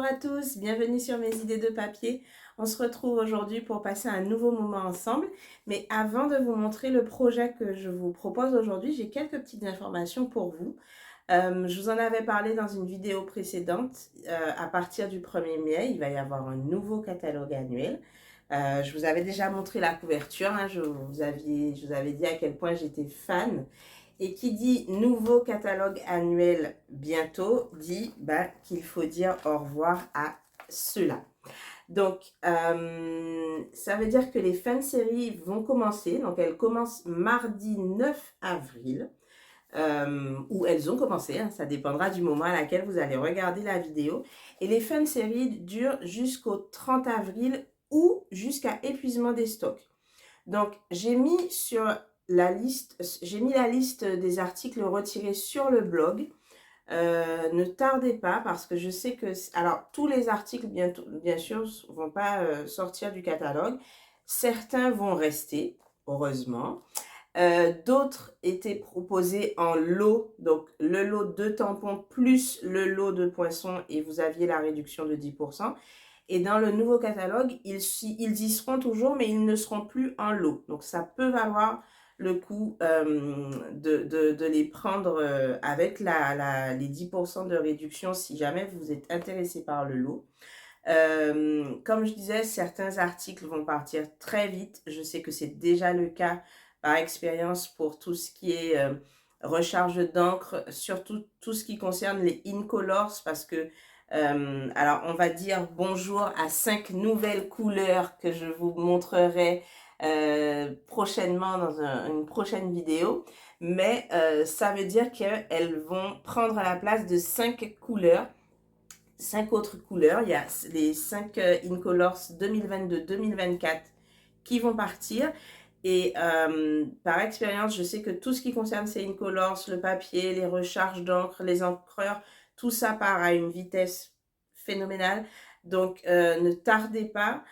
à tous, bienvenue sur mes idées de papier. On se retrouve aujourd'hui pour passer un nouveau moment ensemble. Mais avant de vous montrer le projet que je vous propose aujourd'hui, j'ai quelques petites informations pour vous. Je vous en avais parlé dans une vidéo précédente. À partir du 1er mai, il va y avoir un nouveau catalogue annuel. Je vous avais déjà montré la couverture, hein, je vous avais dit à quel point j'étais fan. Et qui dit nouveau catalogue annuel bientôt, dit qu'il faut dire au revoir à ceux-là. Donc, ça veut dire que les fins de série vont commencer. Donc, elles commencent mardi 9 avril. Où elles ont commencé, hein, ça dépendra du moment à laquelle vous allez regarder la vidéo. Et les fins de série durent jusqu'au 30 avril ou jusqu'à épuisement des stocks. Donc, j'ai mis la liste des articles retirés sur le blog. Ne tardez pas parce que je sais que... Alors, tous les articles, bien sûr, ne vont pas sortir du catalogue. Certains vont rester, heureusement. D'autres étaient proposés en lot, donc le lot de tampons plus le lot de poissons et vous aviez la réduction de 10%. Et dans le nouveau catalogue, ils y seront toujours, mais ils ne seront plus en lot. Donc, ça peut valoir le coup de les prendre avec les 10% de réduction si jamais vous êtes intéressé par le lot. Comme je disais, certains articles vont partir très vite. Je sais que c'est déjà le cas par expérience pour tout ce qui est recharge d'encre, surtout tout ce qui concerne les Incolors parce que alors, on va dire bonjour à 5 nouvelles couleurs que je vous montrerai prochainement dans une prochaine vidéo. Mais ça veut dire qu'elles vont prendre la place de 5 couleurs, 5 autres couleurs. Il y a les 5 Incolors 2022-2024 qui vont partir. Et par expérience, je sais que tout ce qui concerne ces Incolors, le papier, les recharges d'encre, les encreurs, tout ça part à une vitesse phénoménale. Donc, ne tardez pas.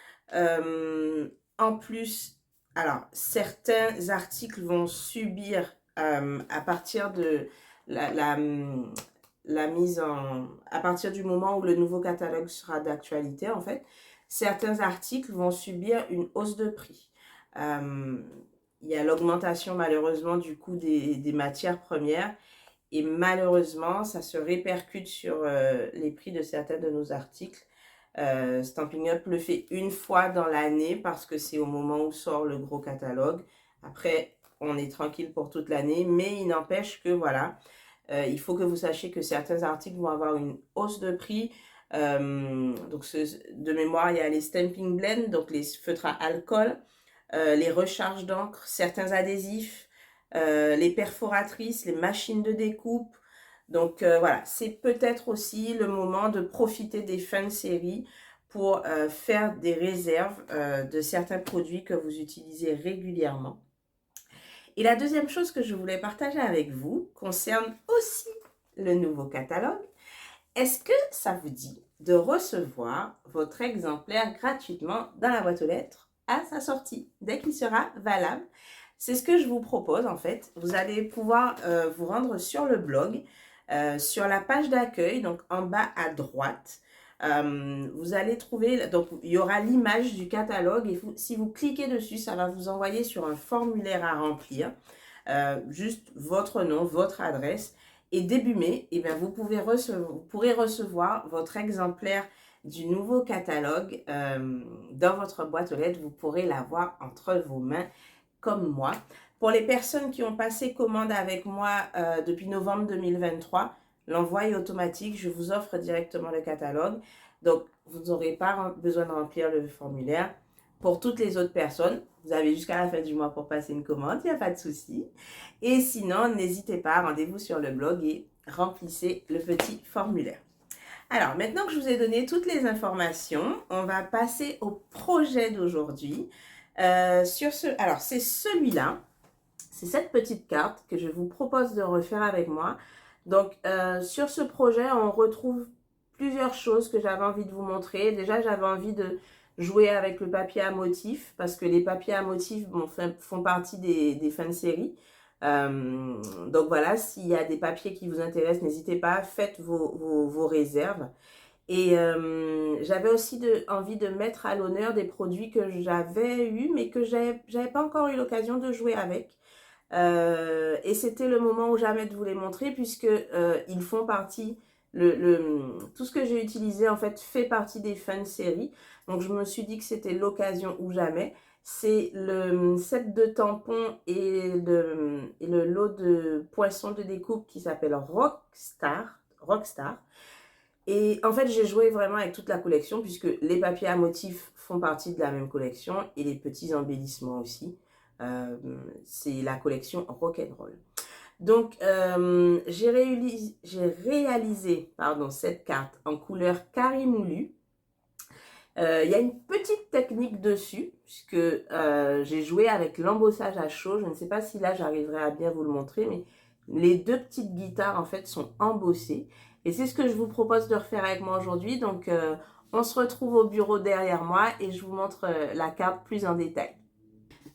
En plus, alors, certains articles vont subir à partir de la mise en... À partir du moment où le nouveau catalogue sera d'actualité, en fait, certains articles vont subir une hausse de prix. Il y a l'augmentation malheureusement du coût des matières premières et malheureusement ça se répercute sur les prix de certains de nos articles. Stampin' Up le fait une fois dans l'année parce que c'est au moment où sort le gros catalogue. Après, on est tranquille pour toute l'année, mais il n'empêche que voilà, il faut que vous sachiez que certains articles vont avoir une hausse de prix. Donc de mémoire, il y a les Stamping Blend, donc les feutres à alcool, les recharges d'encre, certains adhésifs, les perforatrices, les machines de découpe. Donc voilà, c'est peut-être aussi le moment de profiter des fins de série pour faire des réserves de certains produits que vous utilisez régulièrement. Et la deuxième chose que je voulais partager avec vous concerne aussi le nouveau catalogue. Est-ce que ça vous dit de recevoir votre exemplaire gratuitement dans la boîte aux lettres à sa sortie, dès qu'il sera valable? C'est ce que je vous propose en fait. Vous allez pouvoir vous rendre sur le blog, sur la page d'accueil, donc en bas à droite. Vous allez trouver, donc il y aura l'image du catalogue et si vous cliquez dessus, ça va vous envoyer sur un formulaire à remplir. Juste votre nom, votre adresse. Et début mai, eh bien, vous pourrez recevoir votre exemplaire du nouveau catalogue dans votre boîte aux lettres. Vous pourrez l'avoir entre vos mains comme moi. Pour les personnes qui ont passé commande avec moi depuis novembre 2023, l'envoi est automatique. Je vous offre directement le catalogue. Donc, vous n'aurez pas besoin de remplir le formulaire. Pour toutes les autres personnes, vous avez jusqu'à la fin du mois pour passer une commande, il n'y a pas de souci. Et sinon, n'hésitez pas, rendez-vous sur le blog et remplissez le petit formulaire. Alors, maintenant que je vous ai donné toutes les informations, on va passer au projet d'aujourd'hui. Alors, c'est celui-là, c'est cette petite carte que je vous propose de refaire avec moi. Donc, sur ce projet, on retrouve plusieurs choses que j'avais envie de vous montrer. Déjà, j'avais envie de jouer avec le papier à motifs parce que les papiers à motifs font partie des fins de série. Donc voilà, s'il y a des papiers qui vous intéressent, n'hésitez pas, faites vos réserves. Et j'avais aussi envie de mettre à l'honneur des produits que j'avais eus, mais que j'avais pas encore eu l'occasion de jouer avec. Et c'était le moment où jamais de vous les montrer, puisque ils font partie, tout ce que j'ai utilisé en fait fait partie des fun séries. Donc je me suis dit que c'était l'occasion ou jamais. C'est le set de tampons et le lot de poissons de découpe qui s'appelle Rockstar. Et en fait, j'ai joué vraiment avec toute la collection puisque les papiers à motifs font partie de la même collection et les petits embellissements aussi. Euh, c'est la collection Rock'n'Roll. Donc, j'ai réalisé cette carte en couleur carré moulu. Il y a une petite technique dessus, puisque j'ai joué avec l'embossage à chaud. Je ne sais pas si là j'arriverai à bien vous le montrer, mais les deux petites guitares en fait sont embossées. Et c'est ce que je vous propose de refaire avec moi aujourd'hui. Donc on se retrouve au bureau derrière moi et je vous montre la carte plus en détail.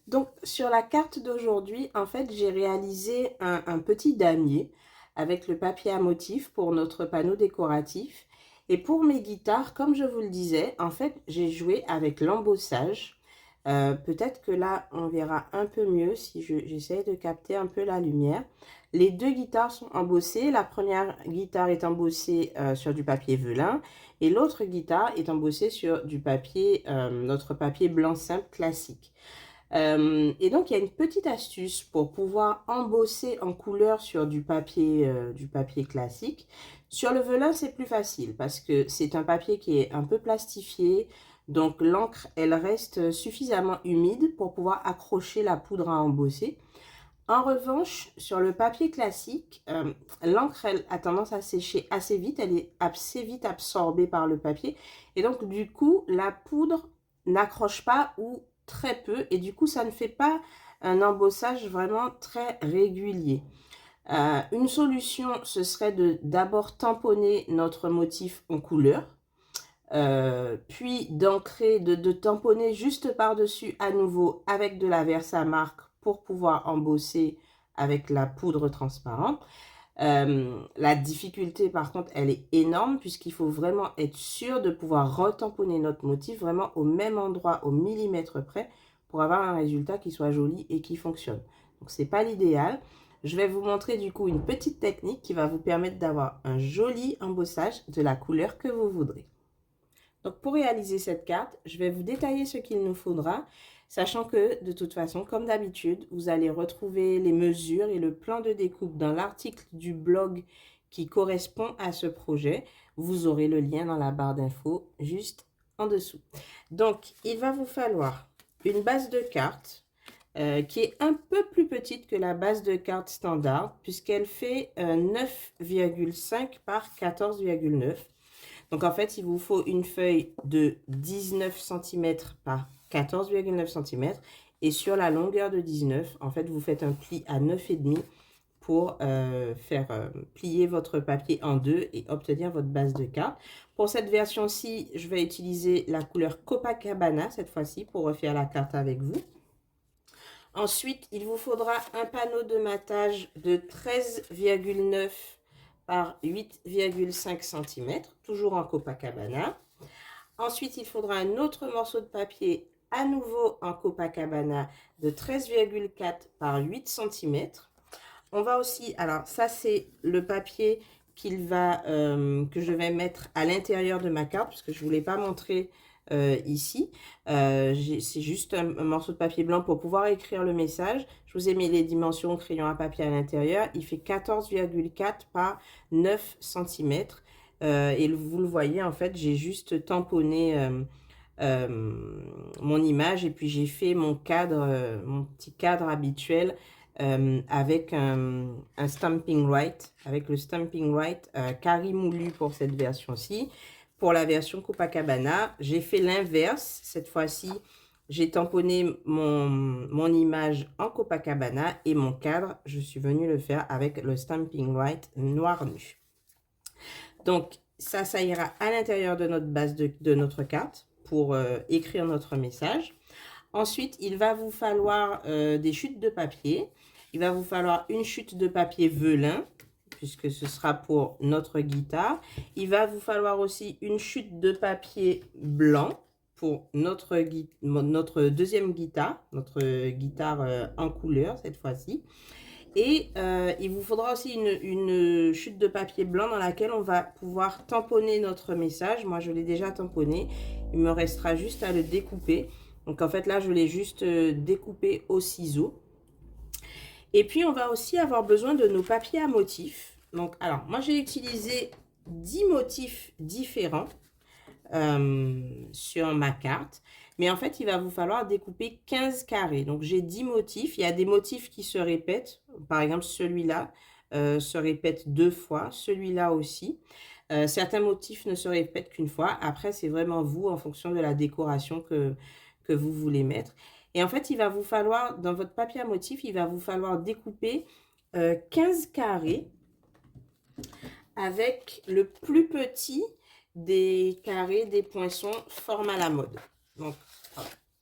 Donc sur la carte d'aujourd'hui, en fait j'ai réalisé un petit damier avec le papier à motif pour notre panneau décoratif. Et pour mes guitares, comme je vous le disais, en fait, j'ai joué avec l'embossage. Peut-être que là, on verra un peu mieux si j'essaie de capter un peu la lumière. Les deux guitares sont embossées. La première guitare est embossée sur du papier velin et l'autre guitare est embossée sur du papier, notre papier blanc simple classique. Et donc, il y a une petite astuce pour pouvoir embosser en couleur sur du papier classique. Sur le velin, c'est plus facile parce que c'est un papier qui est un peu plastifié. Donc, l'encre, elle reste suffisamment humide pour pouvoir accrocher la poudre à embosser. En revanche, sur le papier classique, l'encre, elle a tendance à sécher assez vite. Elle est assez vite absorbée par le papier. Et donc, du coup, la poudre n'accroche pas ou très peu. Et du coup, ça ne fait pas un embossage vraiment très régulier. Une solution, ce serait d'abord tamponner notre motif en couleur. Puis d'ancrer, de tamponner juste par-dessus à nouveau avec de la Versamark pour pouvoir embosser avec la poudre transparente. La difficulté par contre elle est énorme puisqu'il faut vraiment être sûr de pouvoir retamponner notre motif vraiment au même endroit, au millimètre près pour avoir un résultat qui soit joli et qui fonctionne. Donc c'est pas l'idéal. Je vais vous montrer du coup une petite technique qui va vous permettre d'avoir un joli embossage de la couleur que vous voudrez. Donc pour réaliser cette carte, je vais vous détailler ce qu'il nous faudra, sachant que de toute façon, comme d'habitude, vous allez retrouver les mesures et le plan de découpe dans l'article du blog qui correspond à ce projet. Vous aurez le lien dans la barre d'infos juste en dessous. Donc, il va vous falloir une base de cartes qui est un peu plus petite que la base de cartes standard, puisqu'elle fait 9,5 par 14,9. Donc, en fait, il vous faut une feuille de 19 cm par 14,9 cm. Et sur la longueur de 19, en fait, vous faites un pli à 9,5 pour faire plier votre papier en deux et obtenir votre base de carte. Pour cette version-ci, je vais utiliser la couleur Copacabana cette fois-ci pour refaire la carte avec vous. Ensuite, il vous faudra un panneau de matage de 13,9 par 8,5 cm, toujours en Copacabana. Ensuite, il faudra un autre morceau de papier, à nouveau en Copacabana, de 13,4 par 8 cm. On va aussi, alors ça c'est le papier que je vais mettre à l'intérieur de ma carte, parce que je ne vous l'ai pas montré ici. C'est juste un morceau de papier blanc pour pouvoir écrire le message. Je vous ai mis les dimensions au crayon à papier à l'intérieur. Il fait 14,4 par 9 cm. Et vous le voyez, en fait, j'ai juste tamponné mon image et puis j'ai fait mon cadre, mon petit cadre habituel avec un Stampin' Right, avec le Stampin' Right carré moulu pour cette version-ci. Pour la version Copacabana, j'ai fait l'inverse. Cette fois-ci, j'ai tamponné mon image en Copacabana et mon cadre, je suis venue le faire avec le Stampin' Right noir nu. Donc, ça ira à l'intérieur de notre base de notre carte pour écrire notre message. Ensuite, il va vous falloir des chutes de papier. Il va vous falloir une chute de papier velin puisque ce sera pour notre guitare. Il va vous falloir aussi une chute de papier blanc pour notre deuxième guitare, notre guitare en couleur cette fois-ci. Et il vous faudra aussi une chute de papier blanc dans laquelle on va pouvoir tamponner notre message. Moi, je l'ai déjà tamponné. Il me restera juste à le découper. Donc, en fait, là, je l'ai juste découpé au ciseau. Et puis, on va aussi avoir besoin de nos papiers à motifs. Donc, alors, moi, j'ai utilisé 10 motifs différents sur ma carte. Mais en fait, il va vous falloir découper 15 carrés. Donc, j'ai 10 motifs. Il y a des motifs qui se répètent. Par exemple, celui-là se répète 2 fois. Celui-là aussi. Certains motifs ne se répètent qu'une fois. Après, c'est vraiment vous, en fonction de la décoration que vous voulez mettre. Et en fait, il va vous falloir, dans votre papier à motif, il va vous falloir découper 15 carrés avec le plus petit des carrés des poinçons forme à la mode. Donc,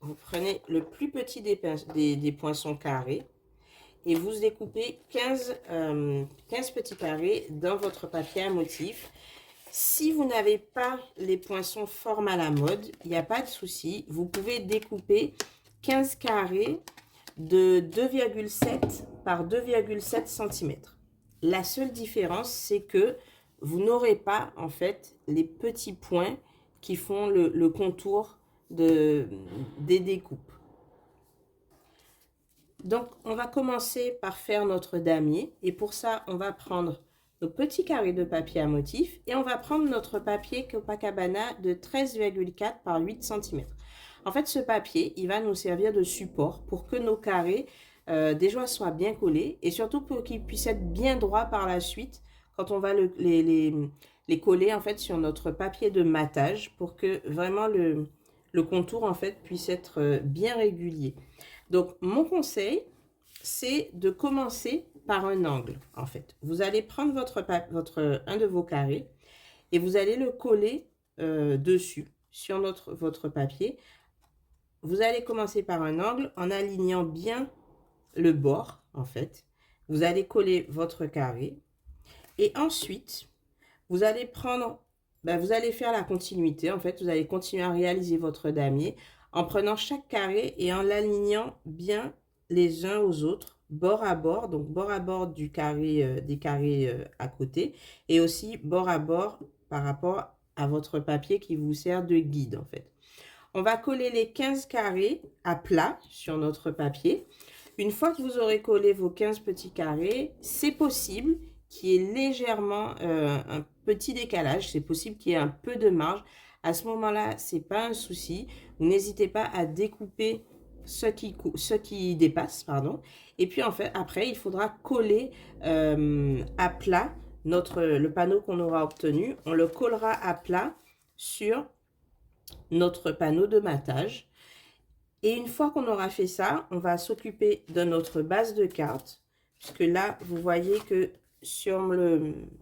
vous prenez le plus petit des poinçons carrés et vous découpez 15 petits carrés dans votre papier à motif. Si vous n'avez pas les poinçons forme à la mode, il n'y a pas de souci. Vous pouvez découper 15 carrés de 2,7 par 2,7 cm. La seule différence, c'est que vous n'aurez pas, en fait, les petits points qui font le contour des découpes. Donc, on va commencer par faire notre damier. Et pour ça, on va prendre nos petits carrés de papier à motif et on va prendre notre papier Copacabana de 13,4 par 8 cm. En fait, ce papier, il va nous servir de support pour que nos carrés déjà soient bien collés et surtout pour qu'ils puissent être bien droits par la suite quand on va les coller en fait sur notre papier de matage pour que vraiment le contour en fait puisse être bien régulier. Donc, mon conseil, c'est de commencer par un angle, en fait. Vous allez prendre un de vos carrés et vous allez le coller dessus, sur votre papier. Vous allez commencer par un angle en alignant bien le bord, en fait. Vous allez coller votre carré. Et ensuite, vous allez vous allez faire la continuité, en fait. Vous allez continuer à réaliser votre damier en prenant chaque carré et en l'alignant bien les uns aux autres, bord à bord, donc bord à bord des carrés à côté, et aussi bord à bord par rapport à votre papier qui vous sert de guide, en fait. On va coller les 15 carrés à plat sur notre papier. Une fois que vous aurez collé vos 15 petits carrés, c'est possible qu'il y ait légèrement un petit décalage, c'est possible qu'il y ait un peu de marge. À ce moment-là, ce n'est pas un souci. Vous n'hésitez pas à découper ce qui dépasse, pardon. Et puis en fait, après, il faudra coller à plat le panneau qu'on aura obtenu. On le collera à plat sur notre panneau de matage. Et une fois qu'on aura fait ça, on va s'occuper de notre base de carte. Puisque là, vous voyez que sur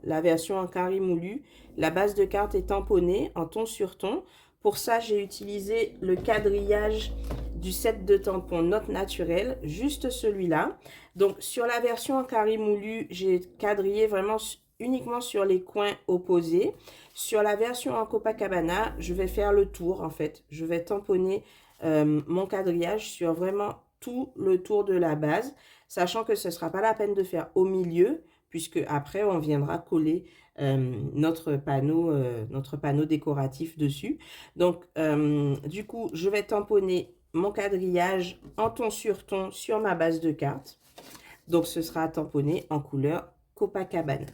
la version en carré moulu, la base de carte est tamponnée en ton sur ton. Pour ça, j'ai utilisé le quadrillage du set de tampons Note Naturelle, juste celui-là. Donc, sur la version en carré moulu, j'ai quadrillé vraiment uniquement sur les coins opposés. Sur la version en Copacabana, je vais faire le tour, en fait. Je vais tamponner mon quadrillage sur vraiment tout le tour de la base, sachant que ce ne sera pas la peine de faire au milieu, puisque après, on viendra coller notre panneau décoratif dessus. Donc, du coup, je vais tamponner mon quadrillage en ton sur ma base de carte. Donc, ce sera tamponné en couleur Copacabana.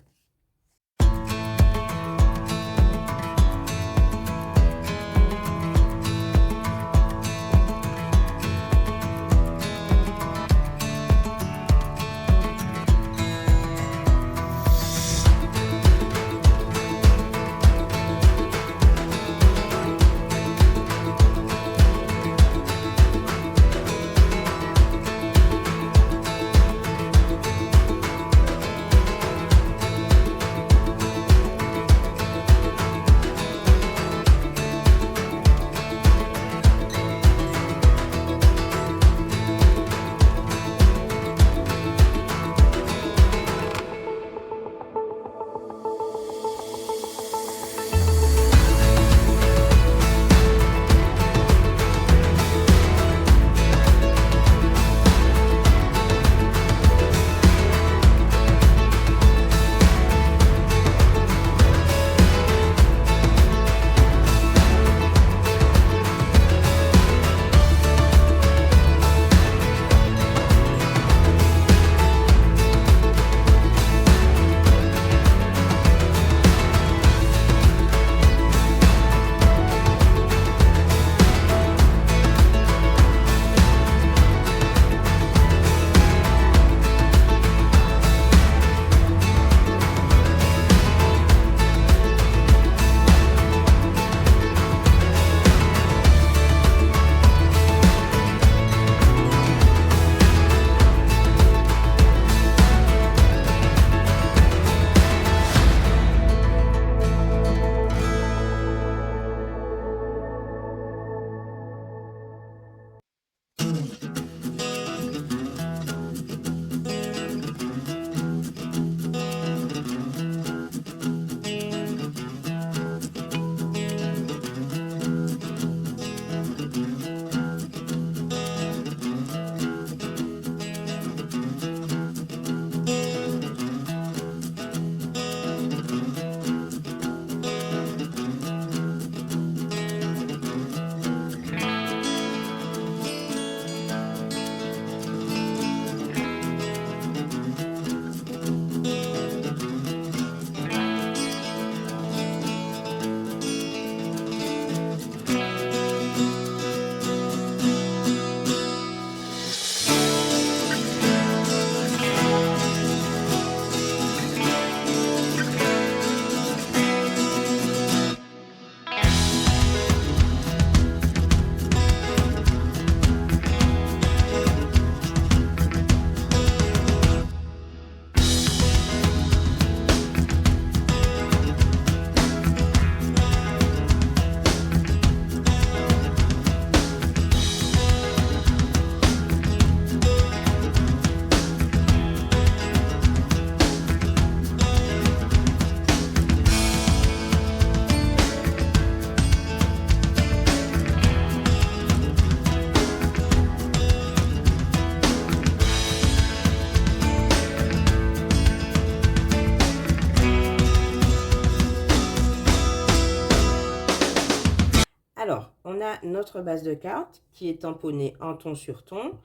Alors, on a notre base de cartes qui est tamponnée en ton sur ton.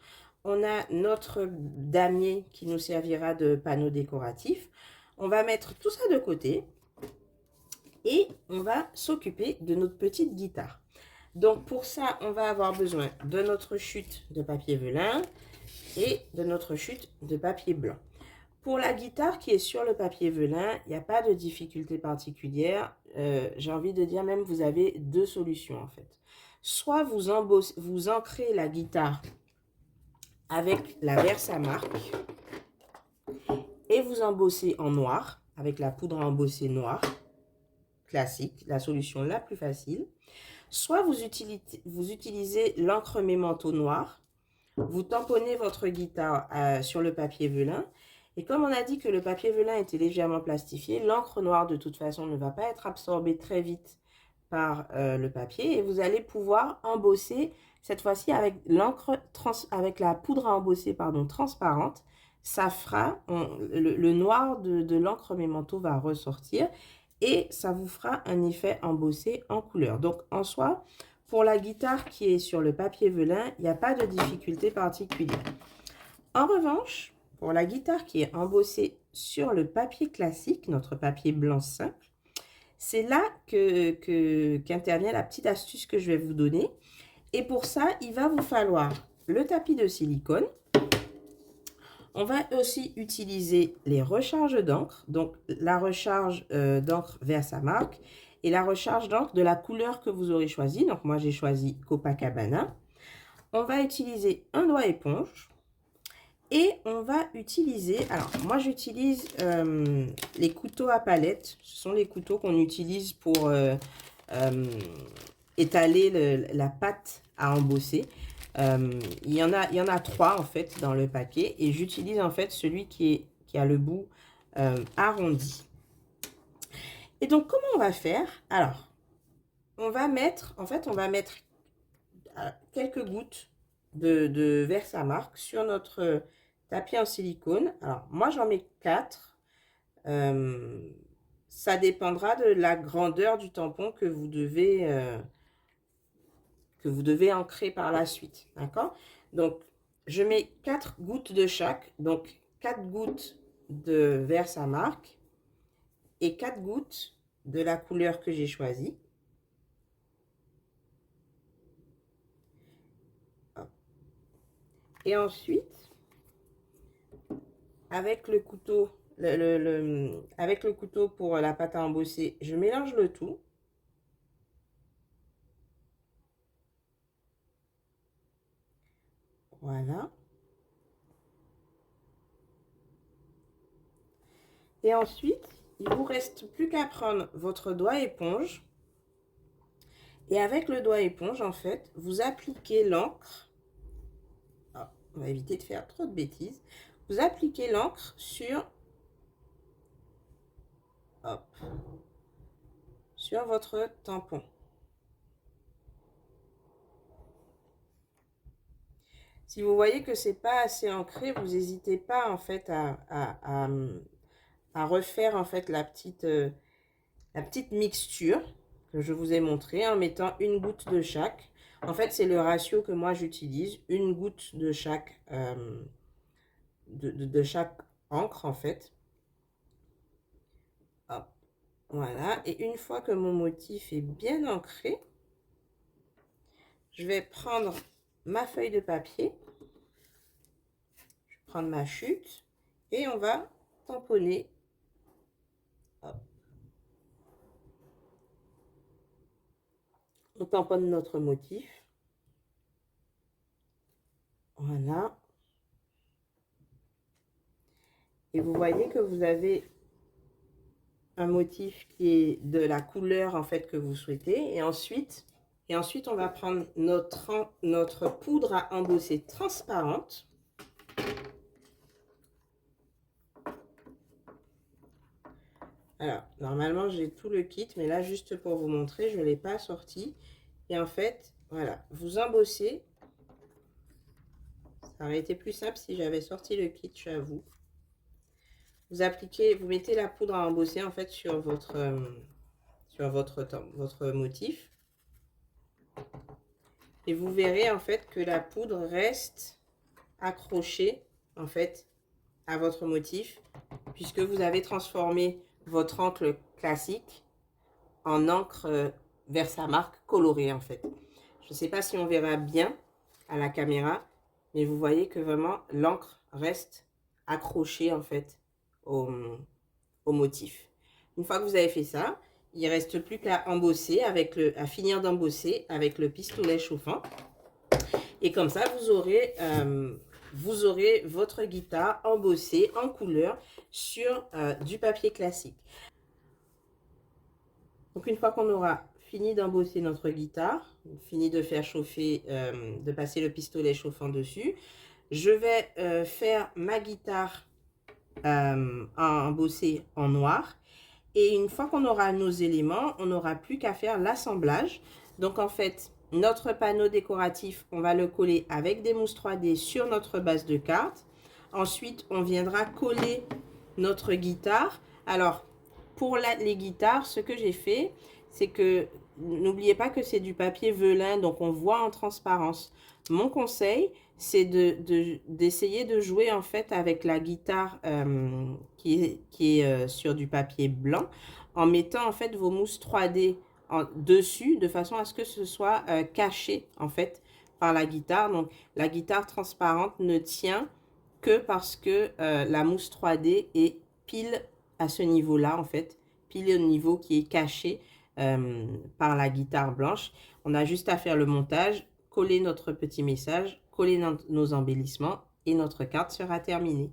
On a notre damier qui nous servira de panneau décoratif. On va mettre tout ça de côté et on va s'occuper de notre petite guitare. Donc pour ça, on va avoir besoin de notre chute de papier velin et de notre chute de papier blanc. Pour la guitare qui est sur le papier velin, il n'y a pas de difficulté particulière. J'ai envie de dire même, vous avez deux solutions en fait. Soit vous ancrez la guitare avec la Versamark et vous embossez en noir, avec la poudre à embosser noire, classique, la solution la plus facile. Soit vous utilisez l'encre mémento noir, vous tamponnez votre guitare sur le papier velin. Et comme on a dit que le papier velin était légèrement plastifié, l'encre noire de toute façon ne va pas être absorbée très vite par le papier. Et vous allez pouvoir embosser, cette fois-ci avec la poudre à embosser transparente. Ça fera, le noir de l'encre mémento va ressortir. Et ça vous fera un effet embossé en couleur. Donc, en soi, pour la guitare qui est sur le papier velin, il n'y a pas de difficulté particulière. En revanche, pour la guitare qui est embossée sur le papier classique, notre papier blanc simple, c'est là qu'intervient la petite astuce que je vais vous donner. Et pour ça, il va vous falloir le tapis de silicone. On va aussi utiliser les recharges d'encre, donc la recharge d'encre Versamark et la recharge d'encre de la couleur que vous aurez choisie. Donc moi j'ai choisi Copacabana. On va utiliser un doigt éponge et on va utiliser, alors moi j'utilise les couteaux à palette. Ce sont les couteaux qu'on utilise pour étaler la pâte à embosser. Il y en a 3 en fait dans le paquet et j'utilise en fait celui qui a le bout arrondi. Et donc comment on va faire? Alors, on va mettre quelques gouttes de Versamark sur notre tapis en silicone. Alors, moi j'en mets 4. Ça dépendra de la grandeur du tampon que vous devez ancrer par la suite, d'accord? Donc, je mets 4 gouttes de chaque, donc 4 gouttes de Versamark et 4 gouttes de la couleur que j'ai choisie. Et ensuite, avec le couteau, avec le couteau pour la pâte à embosser, je mélange le tout. Voilà. Et ensuite, il ne vous reste plus qu'à prendre votre doigt éponge. Et avec le doigt éponge, en fait, vous appliquez l'encre. On va éviter de faire trop de bêtises. Vous appliquez l'encre sur, sur votre tampon. Si vous voyez que c'est pas assez ancré, vous n'hésitez pas en fait à refaire en fait la petite mixture que je vous ai montré en mettant une goutte de chaque. En fait, c'est le ratio que moi j'utilise, une goutte de chaque chaque encre en fait. Hop, voilà. Et une fois que mon motif est bien ancré, je vais prendre ma feuille de papier. Je vais prendre ma chute et on va tamponner. Hop. On tamponne notre motif. Voilà. Et vous voyez que vous avez un motif qui est de la couleur en fait que vous souhaitez. Et ensuite on va prendre notre poudre à embosser transparente. Alors, normalement, j'ai tout le kit, mais là, juste pour vous montrer, je ne l'ai pas sorti. Et en fait, voilà, vous embossez. Ça aurait été plus simple si j'avais sorti le kit, j'avoue. Vous appliquez, vous mettez la poudre à embosser, en fait, sur votre motif. Et vous verrez en fait que la poudre reste accrochée en fait à votre motif, puisque vous avez transformé votre encre classique en encre Versamark colorée en fait. Je ne sais pas si on verra bien à la caméra, mais vous voyez que vraiment l'encre reste accrochée en fait au motif. Une fois que vous avez fait ça, il ne reste plus qu'à embosser à finir d'embosser avec le pistolet chauffant. Et comme ça, vous aurez votre guitare embossée en couleur sur du papier classique. Donc une fois qu'on aura fini d'embosser notre guitare, fini de faire chauffer, de passer le pistolet chauffant dessus, je vais faire ma guitare embossée en noir. Et une fois qu'on aura nos éléments, on n'aura plus qu'à faire l'assemblage. Donc en fait, notre panneau décoratif, on va le coller avec des mousses 3D sur notre base de cartes. Ensuite, on viendra coller notre guitare. Alors, pour les guitares, ce que j'ai fait, c'est que n'oubliez pas que c'est du papier velin, donc on voit en transparence. Mon conseil, c'est d'essayer de jouer en fait avec la guitare qui est sur du papier blanc, en mettant en fait vos mousses 3D dessus, de façon à ce que ce soit caché en fait par la guitare. Donc la guitare transparente ne tient que parce que la mousse 3D est pile à ce niveau-là en fait, pile au niveau qui est caché par la guitare blanche. On a juste à faire le montage, coller notre petit message, coller nos embellissements et notre carte sera terminée.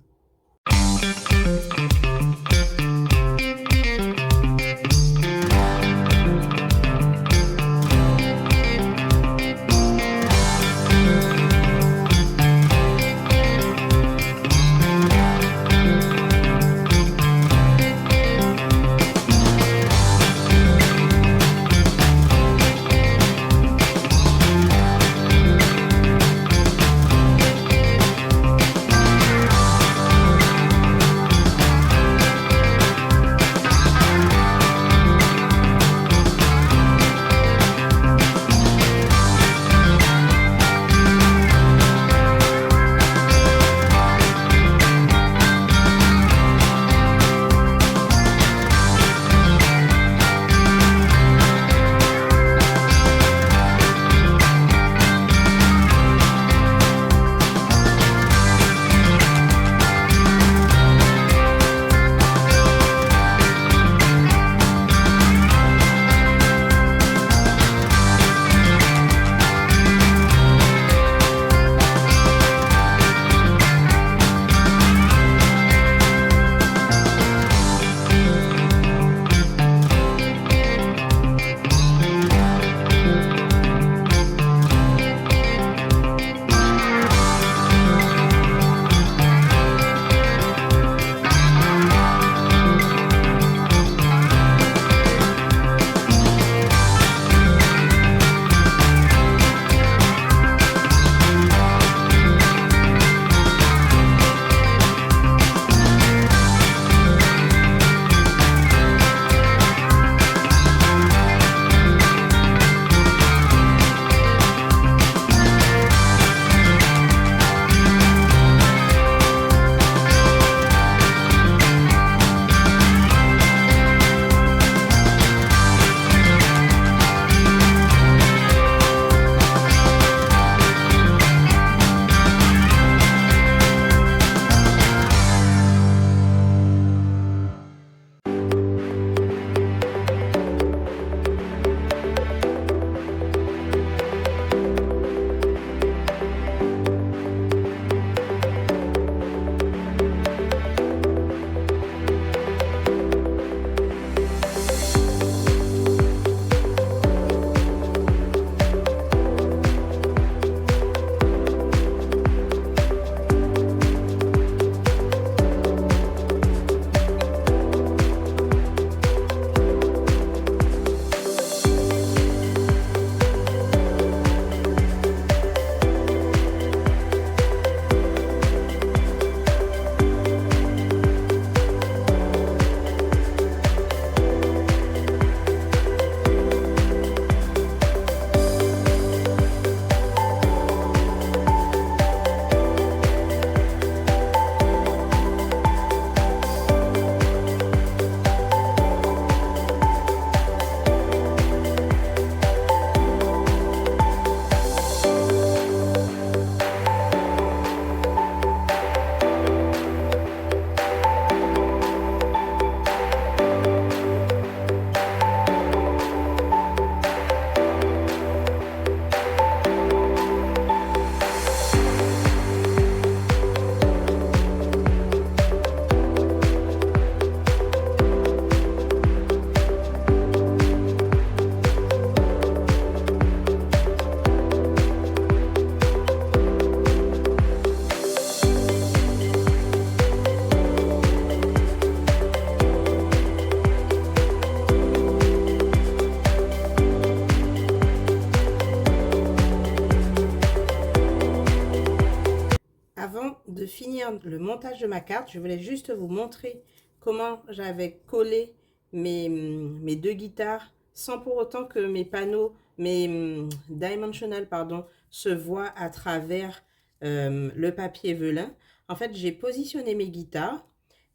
finir le montage de ma carte, je voulais juste vous montrer comment j'avais collé mes deux guitares sans pour autant que mes panneaux, mes dimensional, pardon, se voient à travers le papier velin. En fait, j'ai positionné mes guitares,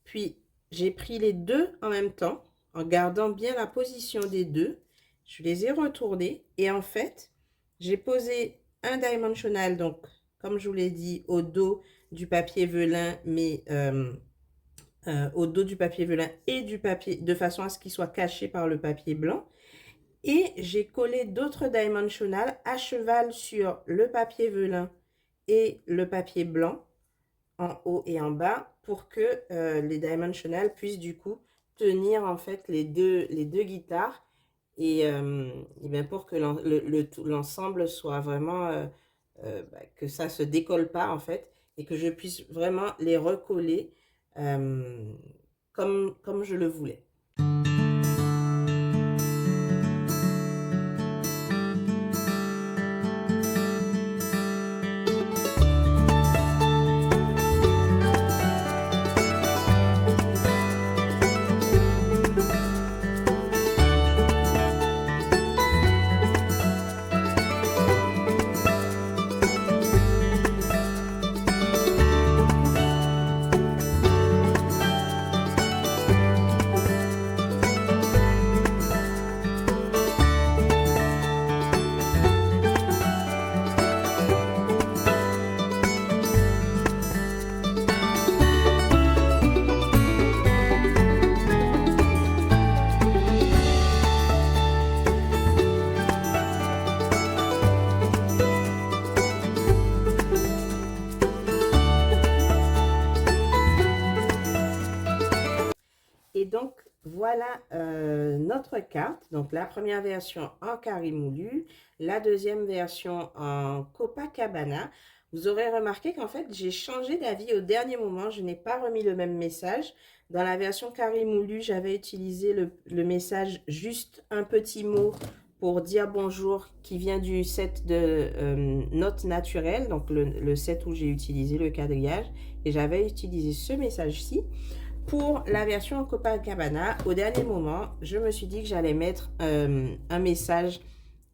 puis j'ai pris les deux en même temps, en gardant bien la position des deux. Je les ai retournés et en fait, j'ai posé un dimensional, donc comme je vous l'ai dit, au dos du papier velin, mais au dos du papier velin et du papier, de façon à ce qu'il soit caché par le papier blanc. Et j'ai collé d'autres dimensional à cheval sur le papier velin et le papier blanc en haut et en bas pour que les dimensional puissent du coup tenir en fait les deux guitares et bien pour que l'ensemble soit vraiment que ça se décolle pas en fait et que je puisse vraiment les recoller comme je le voulais. Et donc, voilà notre carte. Donc, la première version en carré moulu, la deuxième version en Copacabana. Vous aurez remarqué qu'en fait, j'ai changé d'avis au dernier moment. Je n'ai pas remis le même message. Dans la version carré moulu, j'avais utilisé le message juste un petit mot pour dire bonjour qui vient du set de notes naturelles, donc le set où j'ai utilisé le quadrillage. Et j'avais utilisé ce message-ci. Pour la version Copacabana, au dernier moment, je me suis dit que j'allais mettre un message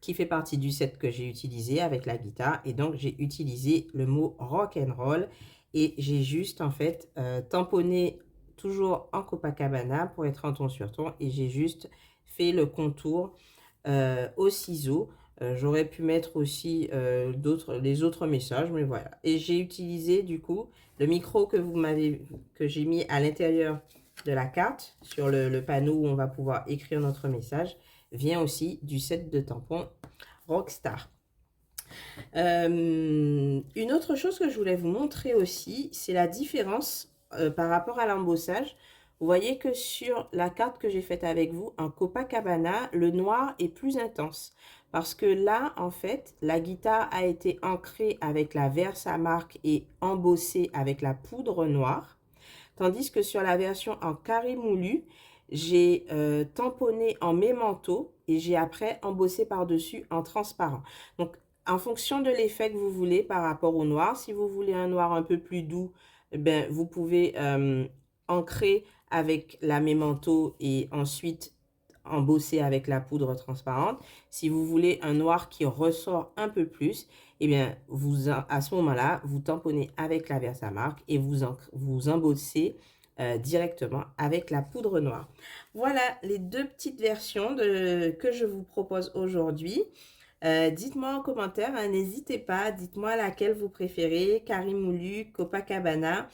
qui fait partie du set que j'ai utilisé avec la guitare. Et donc, j'ai utilisé le mot rock and roll. Et j'ai juste, en fait, tamponné toujours en Copacabana pour être en ton sur ton. Et j'ai juste fait le contour au ciseau. J'aurais pu mettre aussi les autres messages, mais voilà. Et j'ai utilisé du coup le micro que j'ai mis à l'intérieur de la carte sur le panneau où on va pouvoir écrire notre message vient aussi du set de tampons Rockstar. Une autre chose que je voulais vous montrer aussi, c'est la différence par rapport à l'embossage. Vous voyez que sur la carte que j'ai faite avec vous, en Copacabana, le noir est plus intense. Parce que là, en fait, la guitare a été ancrée avec la Versamark et embossée avec la poudre noire. Tandis que sur la version en carré moulu, j'ai tamponné en mémento et j'ai après embossé par-dessus en transparent. Donc, en fonction de l'effet que vous voulez par rapport au noir, si vous voulez un noir un peu plus doux, ben, vous pouvez ancrer avec la mémento et ensuite embosser avec la poudre transparente. Si vous voulez un noir qui ressort un peu plus, eh bien, à ce moment-là, vous tamponnez avec la Versamark et vous embossez directement avec la poudre noire. Voilà les deux petites versions que je vous propose aujourd'hui. Dites-moi en commentaire, hein, n'hésitez pas, dites-moi laquelle vous préférez, carré moulu, Copacabana.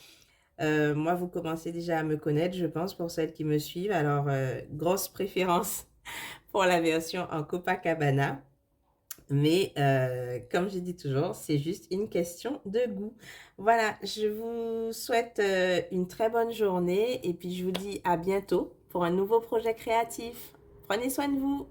Moi, vous commencez déjà à me connaître, je pense, pour celles qui me suivent. Alors, grosse préférence pour la version en Copacabana. Mais comme je dis toujours, c'est juste une question de goût. Voilà, je vous souhaite une très bonne journée et puis je vous dis à bientôt pour un nouveau projet créatif. Prenez soin de vous.